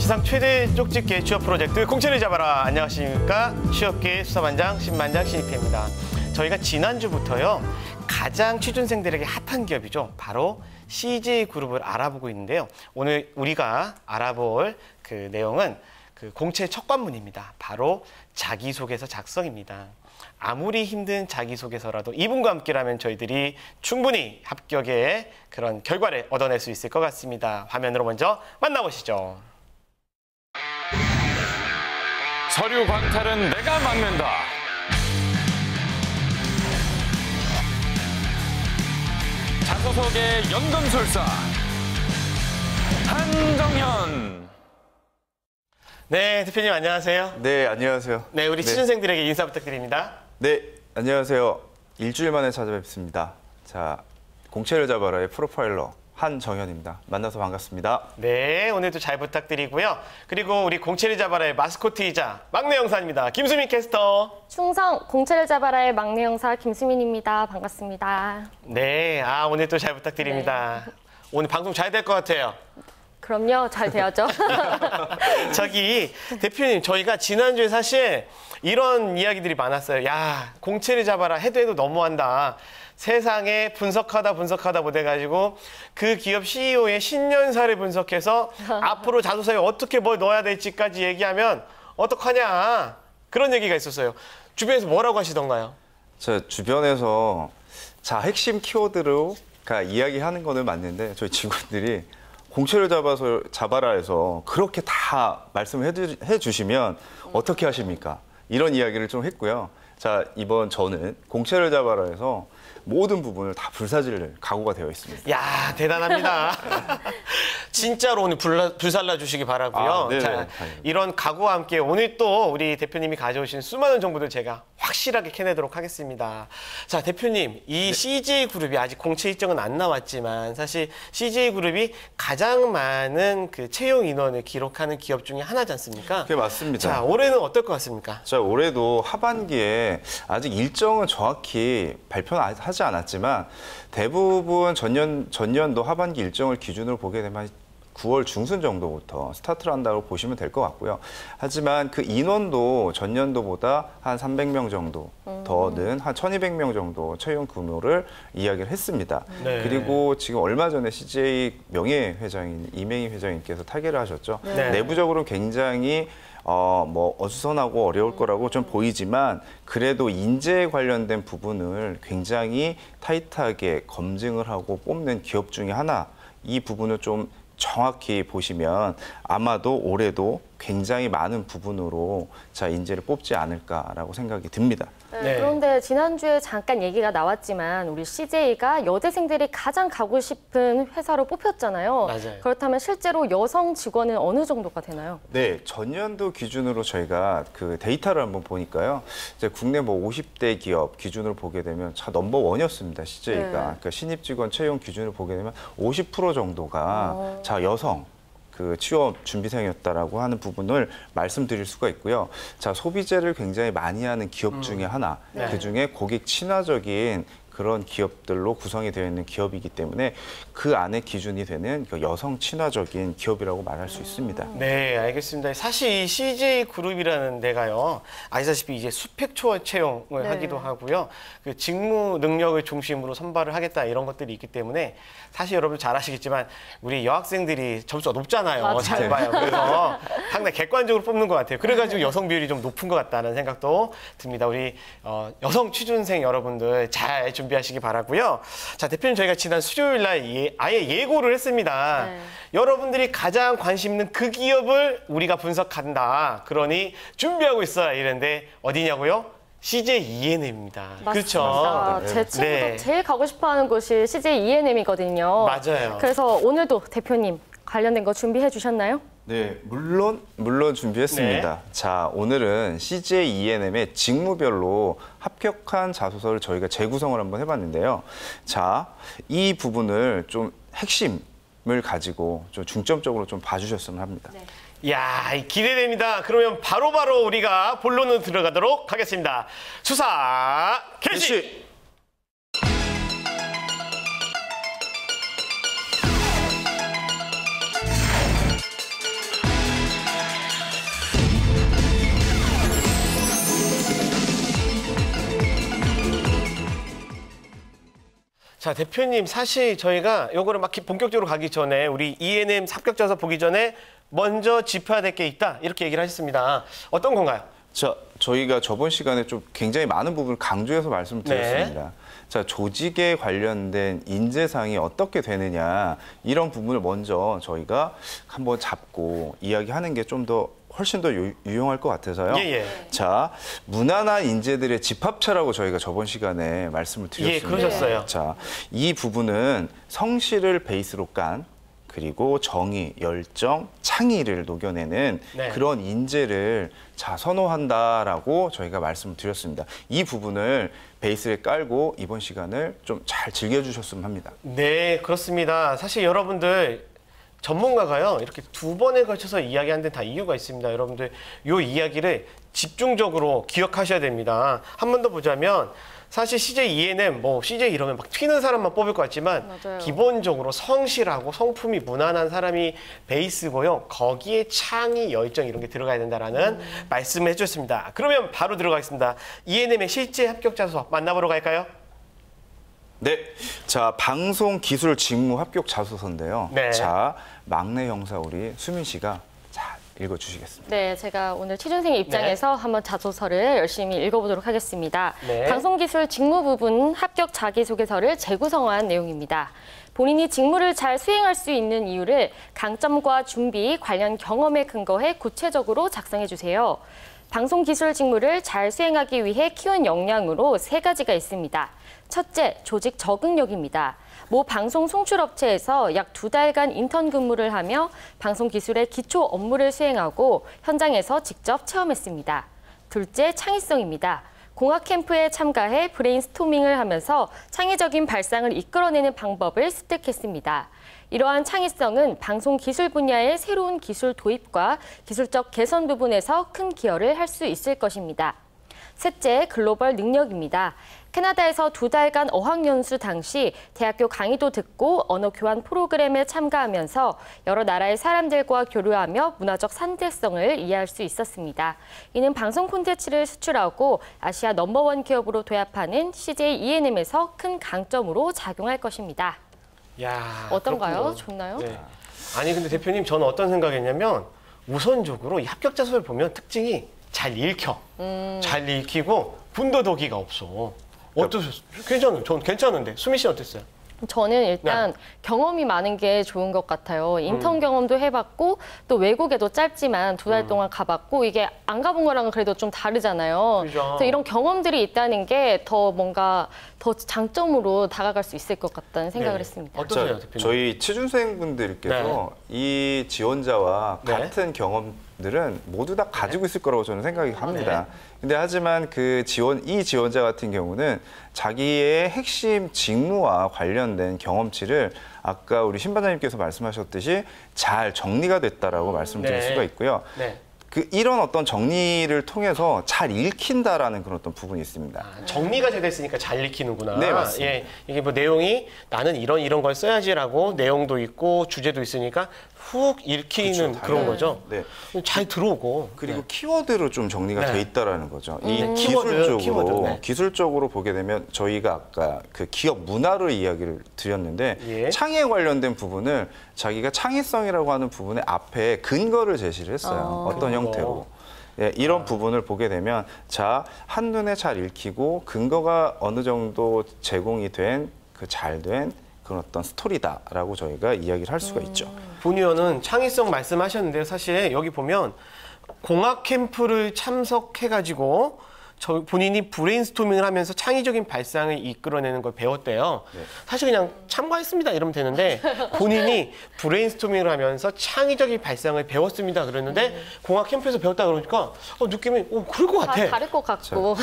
사실상 최대 쪽집게 취업 프로젝트 공채를 잡아라. 안녕하십니까. 취업계 수사반장 신반장 신입회입니다. 저희가 지난주부터요. 가장 취준생들에게 핫한 기업이죠. 바로 CJ그룹을 알아보고 있는데요. 오늘 우리가 알아볼 그 내용은 그 공채 첫 관문입니다. 바로 자기소개서 작성입니다. 아무리 힘든 자기소개서라도 이분과 함께라면 저희들이 충분히 합격의 그런 결과를 얻어낼 수 있을 것 같습니다. 화면으로 먼저 만나보시죠. 서류 광탈은 내가 막는다. 자소서계 연금술사 한정현. 네, 대표님 안녕하세요. 네, 안녕하세요. 네, 우리 취준생들에게 인사 부탁드립니다. 네, 안녕하세요. 일주일 만에 찾아뵙습니다. 자, 공채를 잡아라의 프로파일러 한정현입니다. 만나서 반갑습니다. 네, 오늘도 잘 부탁드리고요. 그리고 우리 공채를 잡아라의 마스코트이자 막내 영사입니다. 김수민 캐스터. 충성 공채를 잡아라의 막내 영사 김수민입니다. 반갑습니다. 네, 오늘 또 잘 부탁드립니다. 네. 오늘 방송 잘 될 것 같아요. 그럼요, 잘 돼야죠. 저기 대표님, 저희가 지난주에 사실 이런 이야기들이 많았어요. 야, 공채를 잡아라 해도 너무한다. 세상에 분석하다 못해가지고 그 기업 CEO의 신년사를 분석해서 앞으로 자소서에 어떻게 뭘 넣어야 될지까지 얘기하면 어떡하냐. 그런 얘기가 있었어요. 주변에서 뭐라고 하시던가요? 저 주변에서 핵심 키워드로 이야기하는 거는 맞는데 저희 직원들이 공채를 잡아라 해서 그렇게 다 말씀을 해주시면 어떻게 하십니까? 이런 이야기를 좀 했고요. 자, 이번 저는 공채를 잡아라 해서 모든 부분을 다 불사질 각오가 되어 있습니다. 야, 대단합니다. 진짜로 오늘 불살라 주시기 바라고요. 자, 이런 각오와 함께 오늘 또 우리 대표님이 가져오신 수많은 정보들 제가 확실하게 캐내도록 하겠습니다. 자, 대표님, 이 CJ그룹이 아직 공채 일정은 안 나왔지만 사실 CJ그룹이 가장 많은 그 채용 인원을 기록하는 기업 중에 하나지 않습니까? 그게 맞습니다. 자, 올해는 어떨 것 같습니까? 자, 올해도 하반기에 아직 일정은 정확히 발표는 하지 않았지만 대부분 전년도 하반기 일정을 기준으로 보게 되면 9월 중순 정도부터 스타트를 한다고 보시면 될 것 같고요. 하지만 그 인원도 전년도보다 한 300명 정도 더는 한 1,200명 정도 채용 규모를 이야기를 했습니다. 네. 그리고 지금 얼마 전에 CJ 명예회장인 이맹희 회장님께서 타계를 하셨죠. 네. 내부적으로 굉장히 어수선하고 어려울 거라고 좀 보이지만 그래도 인재에 관련된 부분을 굉장히 타이트하게 검증을 하고 뽑는 기업 중에 하나, 이 부분을 좀 정확히 보시면 아마도 올해도 굉장히 많은 부분으로 인재를 뽑지 않을까라고 생각이 듭니다. 네, 그런데 지난주에 잠깐 얘기가 나왔지만 우리 CJ가 여대생들이 가장 가고 싶은 회사로 뽑혔잖아요. 맞아요. 그렇다면 실제로 여성 직원은 어느 정도가 되나요? 네, 전년도 기준으로 저희가 그 데이터를 한번 보니까요. 이제 국내 50대 기업 기준으로 보게 되면 넘버 원이었습니다, CJ가. 네. 그러니까 신입 직원 채용 기준으로 보게 되면 50% 정도가 여성 그 취업 준비생이었다라고 하는 부분을 말씀드릴 수가 있고요. 자, 소비재를 굉장히 많이 하는 기업 중에 하나, 그중에 고객 친화적인 그런 기업들로 구성이 되어 있는 기업이기 때문에 그 안에 기준이 되는 여성 친화적인 기업이라고 말할 수 있습니다. 네, 알겠습니다. 사실 이 CJ그룹이라는 데가요, 아시다시피 이제 수백 초월 채용을 하기도 하고요. 그 직무 능력을 중심으로 선발을 하겠다 이런 것들이 있기 때문에 사실 여러분 잘 아시겠지만 우리 여학생들이 점수가 높잖아요. 맞아요. 잘 봐요. 그래서 상당히 객관적으로 뽑는 것 같아요. 그래가지고 여성 비율이 좀 높은 것 같다는 생각도 듭니다. 우리 여성 취준생 여러분들 잘 준비하시기 바라고요. 자, 대표님, 저희가 지난 수요일 날 아예 예고를 했습니다. 네. 여러분들이 가장 관심 있는 그 기업을 우리가 분석한다. 그러니 준비하고 있어라 이랬는데 어디냐고요? CJ E&M입니다. 그렇죠. 제 친구도 제일 가고 싶어하는 곳이 CJ E&M이거든요. 맞아요. 그래서 오늘도 대표님 관련된 거 준비해 주셨나요? 네, 물론 준비했습니다. 네. 자, 오늘은 CJ E&M의 직무별로 합격한 자소서를 저희가 재구성을 한번 해봤는데요. 자, 이 부분을 좀 핵심을 가지고 좀 중점적으로 좀 봐주셨으면 합니다. 네. 이야, 기대됩니다. 그러면 바로바로 우리가 본론으로 들어가도록 하겠습니다. 수사 개시! 자, 대표님, 사실 저희가 요거를 막 본격적으로 가기 전에 우리 ENM 합격자서 보기 전에 먼저 짚어야 될 게 있다. 이렇게 얘기를 하셨습니다. 어떤 건가요? 자, 저희가 저번 시간에 좀 굉장히 많은 부분을 강조해서 말씀을 드렸습니다. 자, 조직에 관련된 인재상이 어떻게 되느냐 이런 부분을 먼저 저희가 한번 잡고 이야기하는 게 좀 더 훨씬 더 유용할 것 같아서요. 예. 자, 무난한 인재들의 집합체라고 저희가 저번 시간에 말씀을 드렸습니다. 예, 그러셨어요. 자, 이 부분은 성실을 베이스로 깐 그리고 정의, 열정, 창의를 녹여내는 네. 그런 인재를 선호한다라고 저희가 말씀을 드렸습니다. 이 부분을 베이스에 깔고 이번 시간을 좀 잘 즐겨주셨으면 합니다. 네, 그렇습니다. 사실 여러분들 전문가가요, 이렇게 두 번에 걸쳐서 이야기하는 데는 다 이유가 있습니다. 여러분들 이 이야기를 집중적으로 기억하셔야 됩니다. 한 번 더 보자면 사실 CJ ENM, CJ 이러면 막 튀는 사람만 뽑을 것 같지만 맞아요. 기본적으로 성실하고 성품이 무난한 사람이 베이스고요. 거기에 창의, 열정 이런 게 들어가야 된다라는 말씀을 해주셨습니다. 그러면 바로 들어가겠습니다. ENM의 실제 합격자서 만나보러 갈까요? 네, 자, 방송 기술 직무 합격 자소서인데요. 네. 자, 막내 형사 우리 수민 씨가 읽어주시겠습니다. 네, 제가 오늘 취준생의 입장에서 한번 자소서를 열심히 읽어보도록 하겠습니다. 네. 방송기술 직무 부분 합격 자기소개서를 재구성한 내용입니다. 본인이 직무를 잘 수행할 수 있는 이유를 강점과 준비, 관련 경험에 근거해 구체적으로 작성해 주세요. 방송기술 직무를 잘 수행하기 위해 키운 역량으로 3가지가 있습니다. 첫째, 조직 적응력입니다. 모 방송 송출업체에서 약 2달간 인턴 근무를 하며 방송 기술의 기초 업무를 수행하고 현장에서 직접 체험했습니다. 둘째, 창의성입니다. 공학 캠프에 참가해 브레인스토밍을 하면서 창의적인 발상을 이끌어내는 방법을 습득했습니다. 이러한 창의성은 방송 기술 분야의 새로운 기술 도입과 기술적 개선 부분에서 큰 기여를 할 수 있을 것입니다. 셋째, 글로벌 능력입니다. 캐나다에서 2달간 어학연수 당시 대학교 강의도 듣고 언어 교환 프로그램에 참가하면서 여러 나라의 사람들과 교류하며 문화적 상대성을 이해할 수 있었습니다. 이는 방송 콘텐츠를 수출하고 아시아 넘버원 기업으로 도약하는 CJ ENM에서 큰 강점으로 작용할 것입니다. 야, 어떤가요? 그렇군요. 좋나요? 네. 아니 근데 대표님 저는 어떤 생각했냐면 우선적으로 이 합격자서를 보면 특징이 잘 읽혀. 잘 읽히고 분도더기가 없어. 어떠셨어요? 괜찮아요. 전 괜찮은데. 수미 씨는 어땠어요? 저는 일단 경험이 많은 게 좋은 것 같아요. 인턴 경험도 해봤고 또 외국에도 짧지만 2달 동안 가봤고 이게 안 가본 거랑은 그래도 좀 다르잖아요. 그죠. 그래서 이런 경험들이 있다는 게 더 뭔가 더 장점으로 다가갈 수 있을 것 같다는 생각을 네. 했습니다. 어떠세요, 대표님? 저희 취준생분들께서 이 지원자와 네. 같은 경험들은 모두 다 가지고 있을 거라고 저는 생각이 합니다. 근데 하지만 이 지원자 같은 경우는 자기의 핵심 직무와 관련된 경험치를 아까 우리 신 반장님께서 말씀하셨듯이 잘 정리가 됐다라고 말씀드릴 네. 수가 있고요. 네. 이런 어떤 정리를 통해서 잘 읽힌다라는 그런 어떤 부분이 있습니다. 정리가 잘 됐으니까 잘 읽히는구나. 네, 맞습니다. 예, 이게 뭐 내용이 나는 이런 걸 써야지라고 내용도 있고 주제도 있으니까 훅 읽히는 그렇죠, 그런 거죠. 네. 잘 들어오고. 그리고 네. 키워드로 좀 정리가 네. 돼 있다라는 거죠. 이 키워드, 기술적으로 네. 기술적으로 보게 되면 저희가 아까 그 기업 문화를 이야기를 드렸는데 예. 창의에 관련된 부분을 자기가 창의성이라고 하는 부분의 앞에 근거를 제시를 했어요. 어떤 근거. 형태로. 예, 이런 부분을 보게 되면 한눈에 잘 읽히고 근거가 어느 정도 제공이 된 잘된 그런 어떤 스토리다라고 저희가 이야기를 할 수가 있죠. 본 의원은 창의성 말씀하셨는데 사실 여기 보면 공학 캠프를 참석해가지고 본인이 브레인스토밍을 하면서 창의적인 발상을 이끌어내는 걸 배웠대요. 네. 사실 그냥 참가했습니다 이러면 되는데 본인이 브레인스토밍을 하면서 창의적인 발상을 배웠습니다 그랬는데 공학 캠프에서 배웠다 그러니까 느낌이 그럴 것 다 같아. 다를 것 같고.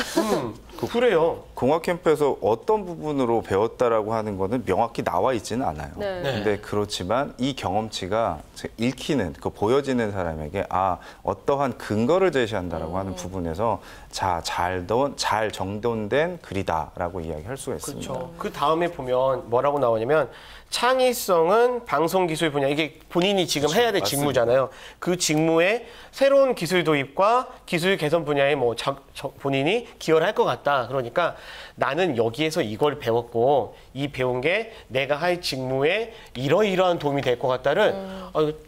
그래요. 공학 캠프에서 어떤 부분으로 배웠다라고 하는 거는 명확히 나와 있지는 않아요. 네. 근데 그렇지만 이 경험치가 읽히는, 보여지는 사람에게 어떠한 근거를 제시한다라고 하는 부분에서 잘 정돈된 글이다라고 이야기할 수가 있습니다. 그렇죠. 그 다음에 보면 뭐라고 나오냐면 창의성은 방송기술 분야, 이게 본인이 지금 해야 될 직무잖아요. 그 직무에 새로운 기술 도입과 기술 개선 분야에 본인이 기여를 할 것 같다. 그러니까 나는 여기에서 이걸 배웠고 이 배운 게 내가 할 직무에 이러이러한 도움이 될 것 같다를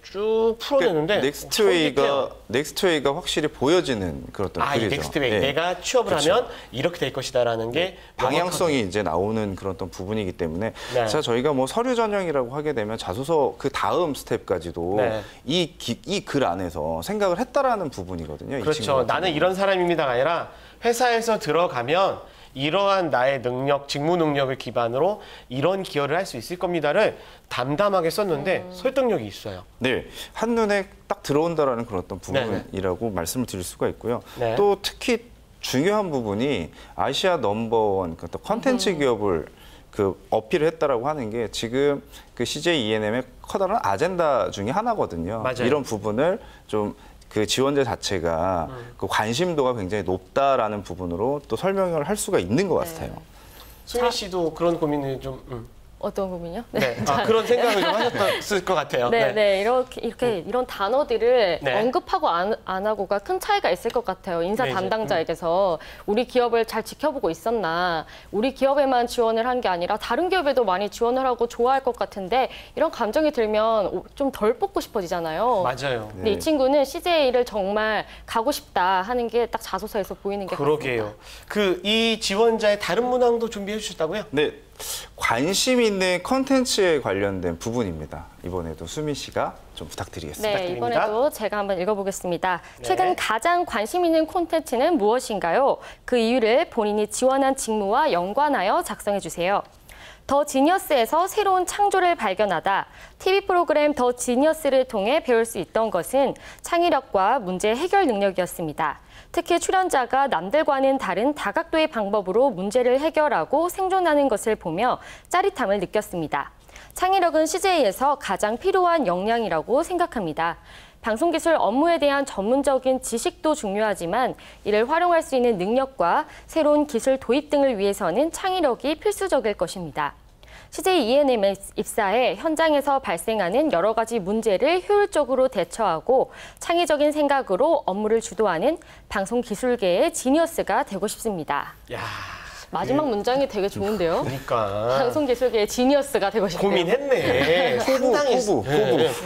쭉 풀어내는데 넥스트웨이가 확실히 보여지는 그런 어떤 이 글이죠. 넥스트웨이. 예. 내가 취업을 그렇죠. 하면 이렇게 될 것이다라는 게 방향성이 이제 나오는 그런 어떤 부분이기 때문에 네. 자 저희가 뭐 서류 전형이라고 하게 되면 자소서 그 다음 스텝까지도 네. 이 글 안에서 생각을 했다라는 부분이거든요. 이 그렇죠. 친구 같은 나는 경우는. 이런 사람입니다가 아니라 회사에서 들어가면 이러한 나의 능력, 직무 능력을 기반으로 이런 기여를 할 수 있을 겁니다를 담담하게 썼는데 설득력이 있어요. 네, 한눈에 딱 들어온다라는 그런 어떤 부분이라고 말씀을 드릴 수가 있고요. 네. 또 특히 중요한 부분이 아시아 넘버원 그 컨텐츠 기업을 그 어필을 했다라고 하는 게 지금 그 CJ E&M의 커다란 아젠다 중에 하나거든요. 맞아요. 이런 부분을 좀 그 지원자 자체가 그 관심도가 굉장히 높다라는 부분으로 또 설명을 할 수가 있는 것 같아요. 수민 씨도 그런 고민을 좀 어떤 고민이요? 네. 그런 생각을 좀 하셨을 것 같아요. 네. 이렇게 이런 단어들을 네. 언급하고 안 하고가 큰 차이가 있을 것 같아요. 인사 네, 이제, 담당자에게서 우리 기업을 잘 지켜보고 있었나, 우리 기업에만 지원을 한 게 아니라 다른 기업에도 많이 지원을 하고 좋아할 것 같은데 이런 감정이 들면 좀 덜 뽑고 싶어지잖아요. 맞아요. 근데 이 친구는 CJ를 정말 가고 싶다 하는 게 딱 자소서에서 보이는 게 그러게요. 이 지원자의 다른 문항도 준비해 주셨다고요? 네, 관심 있는 컨텐츠에 관련된 부분입니다. 이번에도 수민 씨가 좀 부탁드리겠습니다. 네, 이번에도 제가 한번 읽어보겠습니다. 네. 최근 가장 관심 있는 콘텐츠는 무엇인가요? 그 이유를 본인이 지원한 직무와 연관하여 작성해 주세요. 더 지니어스에서 새로운 창조를 발견하다. TV 프로그램 더 지니어스를 통해 배울 수 있던 것은 창의력과 문제 해결 능력이었습니다. 특히 출연자가 남들과는 다른 다각도의 방법으로 문제를 해결하고 생존하는 것을 보며 짜릿함을 느꼈습니다. 창의력은 CJ에서 가장 필요한 역량이라고 생각합니다. 방송기술 업무에 대한 전문적인 지식도 중요하지만 이를 활용할 수 있는 능력과 새로운 기술 도입 등을 위해서는 창의력이 필수적일 것입니다. CJ E&M에 입사해 현장에서 발생하는 여러 가지 문제를 효율적으로 대처하고 창의적인 생각으로 업무를 주도하는 방송기술계의 지니어스가 되고 싶습니다. 야, 마지막 문장이 되게 좋은데요. 그러니까 방송기술계의 지니어스가 되고 싶네요. 고민했네. 상당히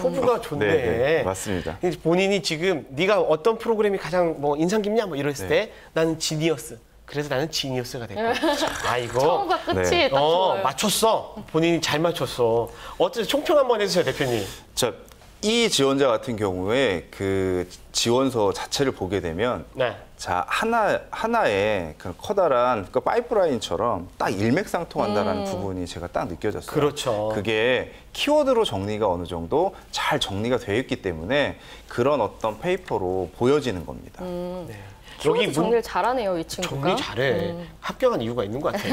포부가 좋네. 네, 맞습니다. 본인이 지금 네가 어떤 프로그램이 가장 뭐 인상 깊냐 뭐 이랬을 때 나는 지니어스. 그래서 나는 지니어스가 될 거야. 이거 처음과 끝이 딱 좋아요. 맞췄어. 본인이 잘 맞췄어. 어쨌든 총평 한번 해주세요, 대표님. 자, 이 지원자 같은 경우에 그 지원서 자체를 보게 되면 네. 자 하나의 그 커다란 그 파이프라인처럼 딱 일맥상통한다라는 부분이 제가 딱 느껴졌어요. 그렇죠. 그게 키워드로 정리가 어느 정도 잘 정리가 되어 있기 때문에 그런 어떤 페이퍼로 보여지는 겁니다. 네. 키워드 정리를 잘하네요, 이 친구가. 정리 잘해. 합격한 이유가 있는 것 같아.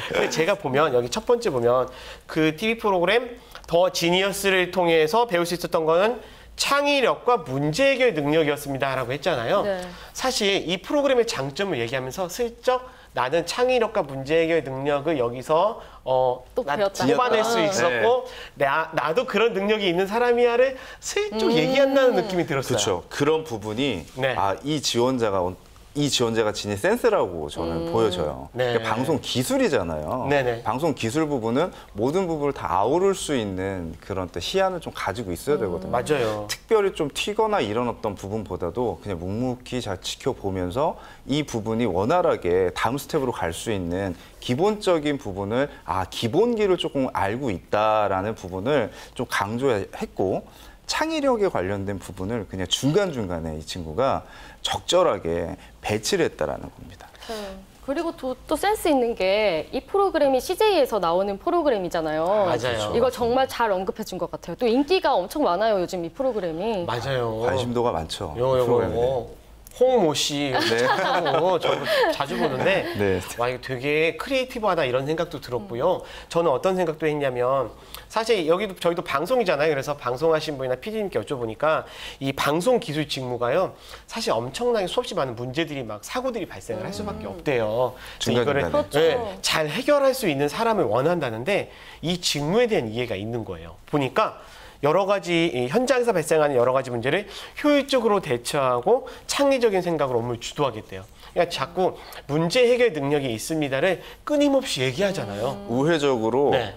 근데 제가 보면 여기 첫 번째 보면 그 TV 프로그램 더 지니어스를 통해서 배울 수 있었던 거는 창의력과 문제 해결 능력이었습니다라고 했잖아요. 네. 사실 이 프로그램의 장점을 얘기하면서 슬쩍 나는 창의력과 문제 해결 능력을 여기서 또 배웠다. 뽑아낼 수 있었고 나도 그런 능력이 있는 사람이야를 슬쩍 얘기한다는 느낌이 들었어요. 그렇죠. 그런 부분이 네. 이 지원자가 지닌 센스라고 저는 보여져요. 네. 그러니까 방송 기술이잖아요. 네네. 방송 기술 부분은 모든 부분을 다 아우를 수 있는 그런 또 시야는 좀 가지고 있어야 되거든요. 맞아요. 특별히 좀 튀거나 이런 어떤 부분보다도 그냥 묵묵히 잘 지켜보면서 이 부분이 원활하게 다음 스텝으로 갈 수 있는 기본적인 부분을 기본기를 조금 알고 있다라는 부분을 좀 강조했고 창의력에 관련된 부분을 그냥 중간중간에 이 친구가 적절하게 배치를 했다라는 겁니다. 그리고 또 센스 있는 게 이 프로그램이 CJ에서 나오는 프로그램이잖아요. 맞아요. 이걸 정말 잘 언급해 준 것 같아요. 또 인기가 엄청 많아요, 요즘 이 프로그램이. 맞아요. 관심도가 많죠. 요거 홍모 씨 저도 자주 보는데 네. 와 이거 되게 크리에이티브하다 이런 생각도 들었고요. 저는 어떤 생각도 했냐면 사실 저희도 방송이잖아요. 그래서 방송하신 분이나 PD님께 여쭤보니까 이 방송 기술 직무가요. 사실 엄청나게 수없이 많은 문제들이 막 사고들이 발생을 할 수밖에 없대요. 그래서 이거를 그렇죠. 잘 해결할 수 있는 사람을 원한다는데 이 직무에 대한 이해가 있는 거예요. 보니까 여러 가지 이 현장에서 발생하는 여러 가지 문제를 효율적으로 대처하고 창의적인 생각으로 업무를 주도하겠대요. 그러니까 자꾸 문제 해결 능력이 있습니다를 끊임없이 얘기하잖아요. 우회적으로 네.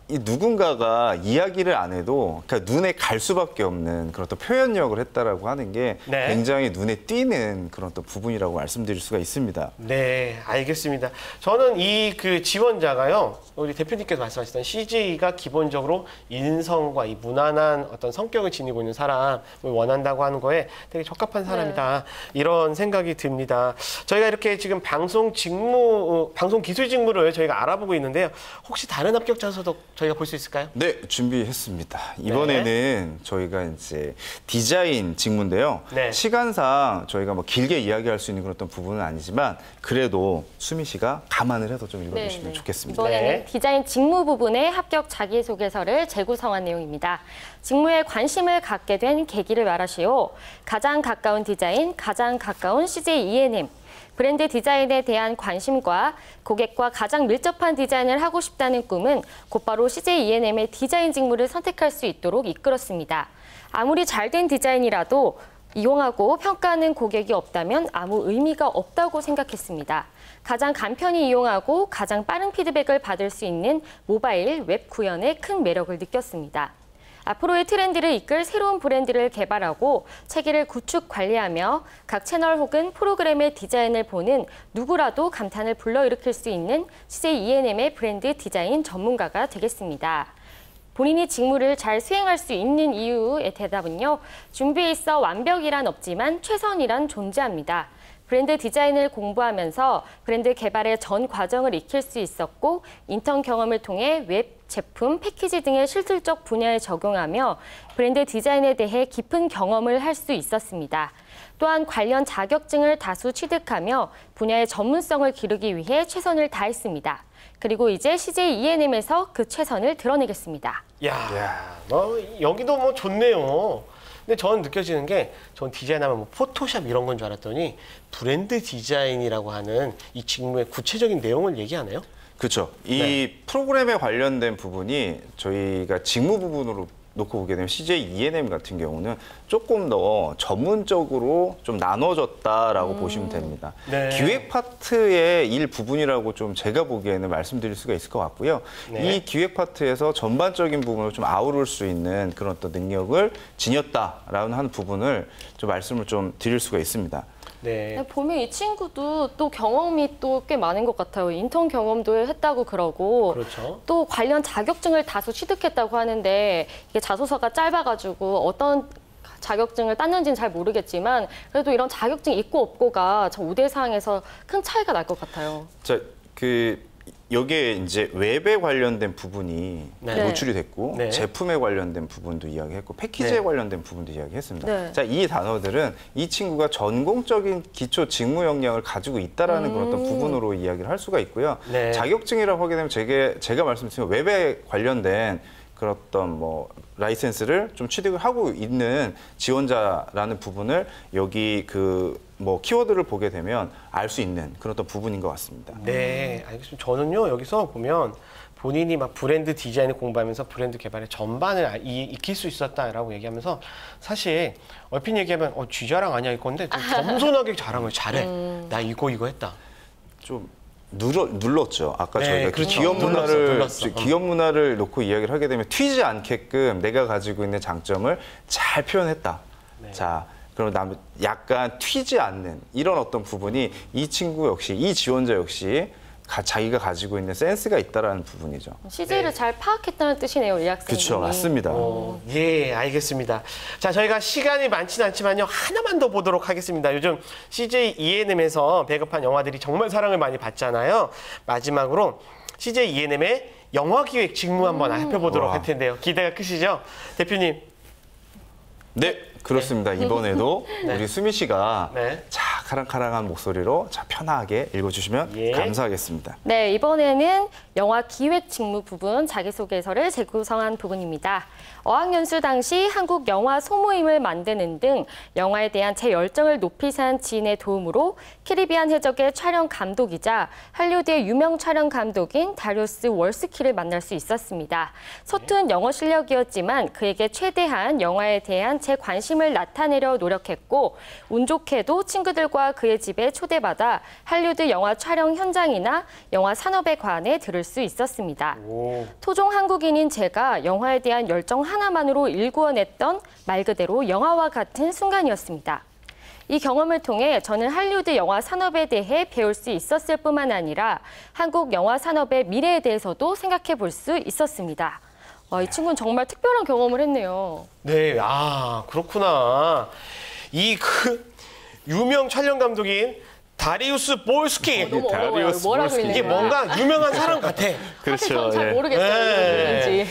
이 누군가가 이야기를 안 해도 그러니까 눈에 갈 수밖에 없는 그런 또 표현력을 했다라고 하는 게 네. 굉장히 눈에 띄는 그런 또 부분이라고 말씀드릴 수가 있습니다. 네, 알겠습니다. 저는 이 그 지원자가요, 우리 대표님께서 말씀하셨던 CJ가 기본적으로 인성과 이 무난한 어떤 성격을 지니고 있는 사람을 원한다고 하는 거에 되게 적합한 사람이다. 이런 생각이 듭니다. 저희가 이렇게 지금 방송 기술 직무를 저희가 알아보고 있는데요. 혹시 다른 합격자서도 저희가 볼 수 있을까요? 네, 준비했습니다. 이번에는 저희가 이제 디자인 직무인데요. 네. 시간상 저희가 뭐 길게 이야기할 수 있는 그런 어떤 부분은 아니지만 그래도 수미 씨가 감안을 해서 좀 읽어주시면 네. 좋겠습니다. 이번에는 네. 디자인 직무 부분의 합격 자기소개서를 재구성한 내용입니다. 직무에 관심을 갖게 된 계기를 말하시오. 가장 가까운 디자인, 가장 가까운 CJ E&M. 브랜드 디자인에 대한 관심과 고객과 가장 밀접한 디자인을 하고 싶다는 꿈은 곧바로 CJ E&M의 디자인 직무를 선택할 수 있도록 이끌었습니다. 아무리 잘된 디자인이라도 이용하고 평가하는 고객이 없다면 아무 의미가 없다고 생각했습니다. 가장 간편히 이용하고 가장 빠른 피드백을 받을 수 있는 모바일 웹 구현의 큰 매력을 느꼈습니다. 앞으로의 트렌드를 이끌 새로운 브랜드를 개발하고 체계를 구축 관리하며 각 채널 혹은 프로그램의 디자인을 보는 누구라도 감탄을 불러일으킬 수 있는 CJ E&M의 브랜드 디자인 전문가가 되겠습니다. 본인이 직무를 잘 수행할 수 있는 이유의 대답은요. 준비에 있어 완벽이란 없지만 최선이란 존재합니다. 브랜드 디자인을 공부하면서 브랜드 개발의 전 과정을 익힐 수 있었고 인턴 경험을 통해 웹, 제품, 패키지 등의 실질적 분야에 적용하며 브랜드 디자인에 대해 깊은 경험을 할 수 있었습니다. 또한 관련 자격증을 다수 취득하며 분야의 전문성을 기르기 위해 최선을 다했습니다. 그리고 이제 CJ E&M에서 그 최선을 드러내겠습니다. 여기도 뭐 좋네요. 근데 저는 느껴지는 게, 전 디자인하면 뭐 포토샵 이런 건 줄 알았더니 브랜드 디자인이라고 하는 이 직무의 구체적인 내용을 얘기하네요. 그렇죠. 이 프로그램에 관련된 부분이 저희가 직무 부분으로 놓고 보게 되면 CJ E&M 같은 경우는 조금 더 전문적으로 좀 나눠졌다라고 보시면 됩니다. 네. 기획 파트의 일부분이라고 좀 제가 보기에는 말씀드릴 수가 있을 것 같고요. 네. 이 기획 파트에서 전반적인 부분을 좀 아우를 수 있는 그런 어떤 능력을 지녔다라는 한 부분을 좀 말씀을 좀 드릴 수가 있습니다. 네. 보면 이 친구도 또 경험이 또 꽤 많은 것 같아요. 인턴 경험도 했다고 그러고 그렇죠. 또 관련 자격증을 다수 취득했다고 하는데 이게 자소서가 짧아가지고 어떤 자격증을 땄는지는 잘 모르겠지만 그래도 이런 자격증 있고 없고가 저 우대사항에서 큰 차이가 날 것 같아요. 자, 여기에 이제 웹에 관련된 부분이 네. 노출이 됐고 네. 제품에 관련된 부분도 이야기했고 패키지에 네. 관련된 부분도 이야기했습니다. 네. 자, 이 단어들은 이 친구가 전공적인 기초 직무 역량을 가지고 있다라는 그런 어떤 부분으로 이야기를 할 수가 있고요. 네. 자격증이라고 하게 되면 제가 말씀드린 웹에 관련된 그런 어떤 뭐 라이센스를 좀 취득을 하고 있는 지원자라는 부분을 여기 뭐 키워드를 보게 되면 알 수 있는 그런 어떤 부분인 것 같습니다. 네, 알겠습니다. 저는요, 여기서 보면 본인이 막 브랜드 디자인을 공부하면서 브랜드 개발의 전반을 익힐 수 있었다라고 얘기하면서 사실 얼핏 얘기하면 쥐자랑 아니야 이건데 좀 겸손하게 자랑을 잘해. 나 이거 했다. 좀 눌렀죠. 아까 네, 저희가 그렇죠. 눌렀어. 기업 문화를 놓고 이야기를 하게 되면 튀지 않게끔 내가 가지고 있는 장점을 잘 표현했다. 네. 자, 그럼 약간 튀지 않는 이런 어떤 부분이 이 친구 역시, 이 지원자 역시 자기가 가지고 있는 센스가 있다라는 부분이죠. CJ를 네. 잘 파악했다는 뜻이네요, 이 학생이. 그렇죠, 맞습니다. 예, 알겠습니다. 자, 저희가 시간이 많지는 않지만요, 하나만 더 보도록 하겠습니다. 요즘 CJ E&M에서 배급한 영화들이 정말 사랑을 많이 받잖아요. 마지막으로 CJ E&M의 영화기획 직무 한번 살펴보도록 할 텐데요. 기대가 크시죠? 대표님. 네, 그렇습니다. 이번에도 네. 우리 수미 씨가 네. 자, 카랑카랑한 목소리로 자 편하게 읽어주시면 예. 감사하겠습니다. 네, 이번에는 영화 기획 직무 부분 자기소개서를 재구성한 부분입니다. 어학연수 당시 한국 영화 소모임을 만드는 등 영화에 대한 제 열정을 높이 산 지인의 도움으로 캐리비안 해적의 촬영 감독이자 할리우드의 유명 촬영 감독인 다리우스 월스키를 만날 수 있었습니다. 서툰 영어 실력이었지만 그에게 최대한 영화에 대한 제 관심을 나타내려 노력했고 운 좋게도 친구들과 그의 집에 초대받아 할리우드 영화 촬영 현장이나 영화 산업에 관해 들을 수 있었습니다. 오. 토종 한국인인 제가 영화에 대한 열정 하나만으로 일구어냈던 말 그대로 영화와 같은 순간이었습니다. 이 경험을 통해 저는 할리우드 영화 산업에 대해 배울 수 있었을 뿐만 아니라 한국 영화 산업의 미래에 대해서도 생각해 볼 수 있었습니다. 이 친구는 정말 특별한 경험을 했네요. 네, 아, 그렇구나. 유명 촬영 감독인 다리우스 볼스키. 너무 어려워요. 다리우스 뭐라고 볼스키. 이게 읽는 거야? 뭔가 유명한 사람 같아. 사실 저는 잘 예. 모르겠어요. 네.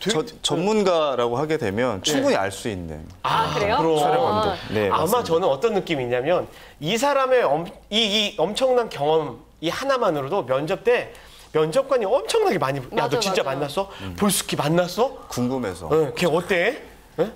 누군지. 전문가라고 하게 되면 충분히 알 수 있는 아, 그래요? 그럼. 촬영 감독. 네, 아마 맞습니다. 저는 어떤 느낌이 있냐면 이 사람의 이 엄청난 경험 이 하나만으로도 면접 때 면접관이 엄청나게 많이 야, 너 맞아, 진짜 맞아. 만났어? 볼스키 만났어? 궁금해서 걔 어때?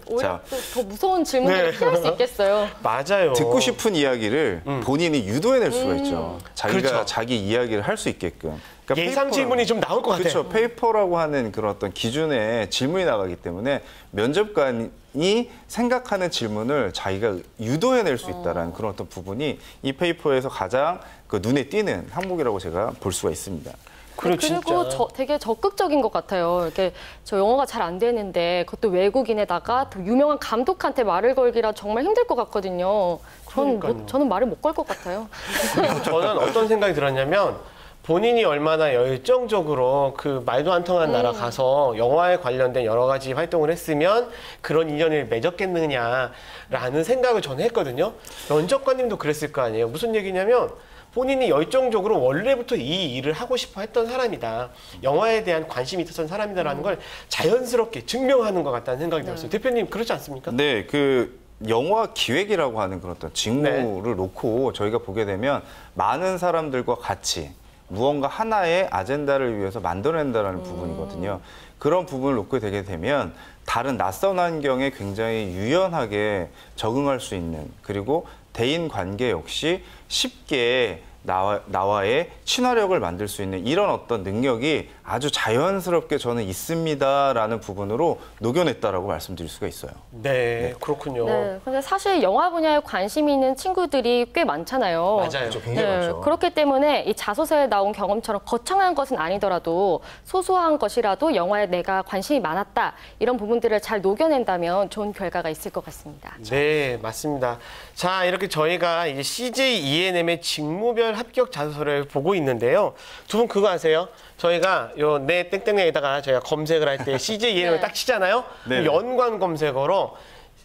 오히려 자. 또 더 무서운 질문을 네. 피할 수 있겠어요. 맞아요. 듣고 싶은 이야기를 본인이 유도해낼 수가 있죠. 자기가 그렇죠. 자기 이야기를 할 수 있게끔. 그러니까 예상 질문이 좀 나올 것 같아요. 그렇죠. 페이퍼라고 하는 그런 어떤 기준의 질문이 나가기 때문에 면접관이 생각하는 질문을 자기가 유도해낼 수 있다는 그런 어떤 부분이 이 페이퍼에서 가장 눈에 띄는 항목이라고 제가 볼 수가 있습니다. 그리고 그리고 진짜. 되게 적극적인 것 같아요. 이렇게 저 영어가 잘 안 되는데 그것도 외국인에다가 또 유명한 감독한테 말을 걸기라 정말 힘들 것 같거든요. 그러니까요. 저는 말을 못 걸 것 같아요. 저는 어떤 생각이 들었냐면 본인이 얼마나 열정적으로 그 말도 안 통하는 나라 가서 영화에 관련된 여러 가지 활동을 했으면 그런 인연을 맺었겠느냐라는 생각을 저는 했거든요. 면접관님도 그랬을 거 아니에요. 무슨 얘기냐면 본인이 열정적으로 원래부터 이 일을 하고 싶어 했던 사람이다. 영화에 대한 관심이 있었던 사람이다라는 걸 자연스럽게 증명하는 것 같다는 생각이 들었어요. 대표님 그렇지 않습니까? 네, 영화 기획이라고 하는 그런 어떤 직무를 놓고 저희가 보게 되면 많은 사람들과 같이 무언가 하나의 아젠다를 위해서 만들어낸다는 부분이거든요. 그런 부분을 놓게 되게 되면 다른 낯선 환경에 굉장히 유연하게 적응할 수 있는, 그리고 대인 관계 역시 쉽게 나와의 친화력을 만들 수 있는 이런 어떤 능력이 아주 자연스럽게 저는 있습니다라는 부분으로 녹여냈다라고 말씀드릴 수가 있어요. 네, 그렇군요. 네, 근데 사실 영화 분야에 관심이 있는 친구들이 꽤 많잖아요. 맞아요. 네, 그렇기 때문에 이 자소서에 나온 경험처럼 거창한 것은 아니더라도 소소한 것이라도 영화에 내가 관심이 많았다 이런 부분들을 잘 녹여낸다면 좋은 결과가 있을 것 같습니다. 네, 맞습니다. 자, 이렇게 저희가 이제 CJ ENM의 직무별 합격 자소서를 보고 있는데요. 두 분 그거 아세요? 저희가 요 내 땡땡에다가 저희가 검색을 할 때 CJ ENM을 네. 딱 치잖아요. 네. 연관 검색어로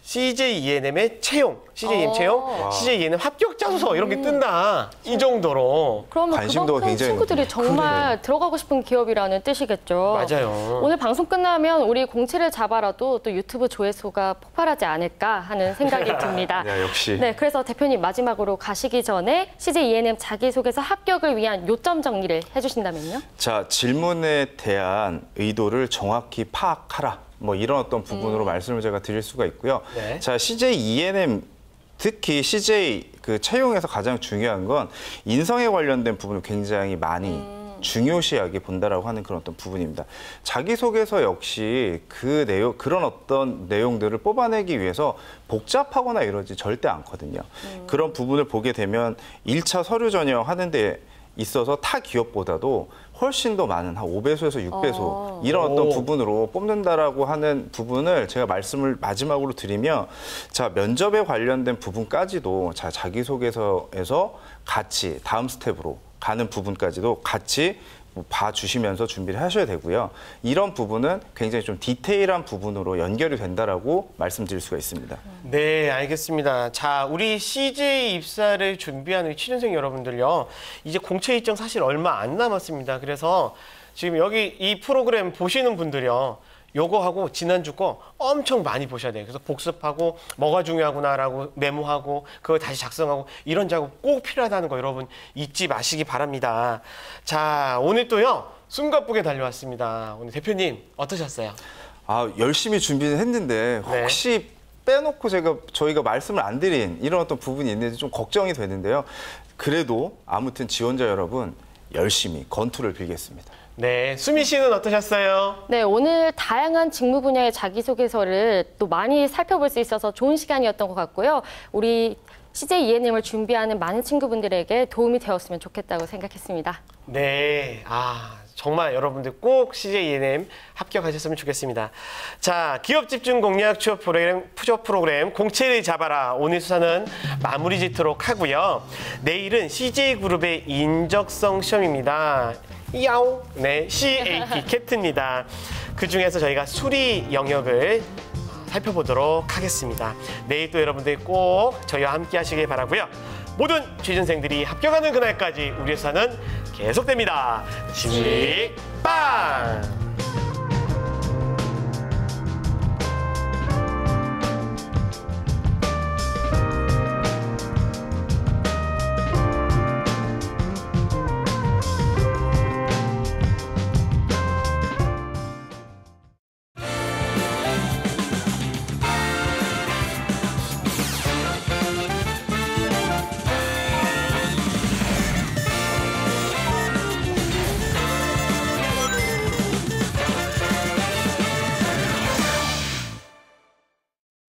CJ ENM의 채용, CJ ENM 채용, CJ ENM 합격 자소서 이런 게 뜬다. 이 정도로. 그러면 관심도가 그만큼 굉장히 친구들이 정말 들어가고 싶은 기업이라는 뜻이겠죠. 맞아요. 오늘 방송 끝나면 우리 공채를 잡아라도 또 유튜브 조회수가 폭발하지 않을까 하는 생각이 듭니다. 네, 역시. 네, 그래서 대표님 마지막으로 가시기 전에 CJ ENM 자기소개서 합격을 위한 요점 정리를 해주신다면요? 자, 질문에 대한 의도를 정확히 파악하라. 이런 어떤 부분으로 말씀을 제가 드릴 수가 있고요. 네. 자, CJ ENM 특히 CJ 채용에서 가장 중요한 건 인성에 관련된 부분을 굉장히 많이 중요시하게 본다라고 하는 그런 어떤 부분입니다. 자기소개서 역시 그런 어떤 내용들을 뽑아내기 위해서 복잡하거나 이러지 절대 않거든요. 그런 부분을 보게 되면 1차 서류 전형하는 데 있어서 타 기업보다도 훨씬 더 많은 한 5배소에서 6배소 이런 어떤 부분으로 뽑는다라고 하는 부분을 제가 말씀을 마지막으로 드리면, 자, 면접에 관련된 부분까지도 자, 자기소개서에서 같이 다음 스텝으로 가는 부분까지도 같이 봐주시면서 준비를 하셔야 되고요. 이런 부분은 굉장히 좀 디테일한 부분으로 연결이 된다라고 말씀드릴 수가 있습니다. 네, 알겠습니다. 자, 우리 CJ 입사를 준비하는 취준생 여러분들요. 이제 공채 일정 사실 얼마 안 남았습니다. 그래서 지금 여기 이 프로그램 보시는 분들요. 요거하고 지난주 거 엄청 많이 보셔야 돼요. 그래서 복습하고 뭐가 중요하구나라고 메모하고 그거 다시 작성하고 이런 작업 꼭 필요하다는 거 여러분 잊지 마시기 바랍니다. 자, 오늘 또요. 숨가쁘게 달려왔습니다. 오늘 대표님 어떠셨어요? 열심히 준비는 했는데 네. 혹시 빼놓고 저희가 말씀을 안 드린 이런 어떤 부분이 있는지 좀 걱정이 되는데요. 그래도 아무튼 지원자 여러분 열심히 건투를 빌겠습니다. 네, 수미 씨는 어떠셨어요? 네, 오늘 다양한 직무 분야의 자기소개서를 또 많이 살펴볼 수 있어서 좋은 시간이었던 것 같고요. 우리 CJ ENM을 준비하는 많은 친구분들에게 도움이 되었으면 좋겠다고 생각했습니다. 네, 정말 여러분들 꼭 CJ ENM 합격하셨으면 좋겠습니다. 자, 기업 집중 공략 취업 프로그램 공채를 잡아라. 오늘 수사는 마무리 짓도록 하고요. 내일은 CJ 그룹의 인적성 시험입니다. 야옹, 네, CAT 캣입니다. 그 중에서 저희가 수리 영역을 살펴보도록 하겠습니다. 내일 또 여러분들 꼭 저희와 함께 하시길 바라고요. 모든 취준생들이 합격하는 그날까지 우리 수사는 계속됩니다. 직빵!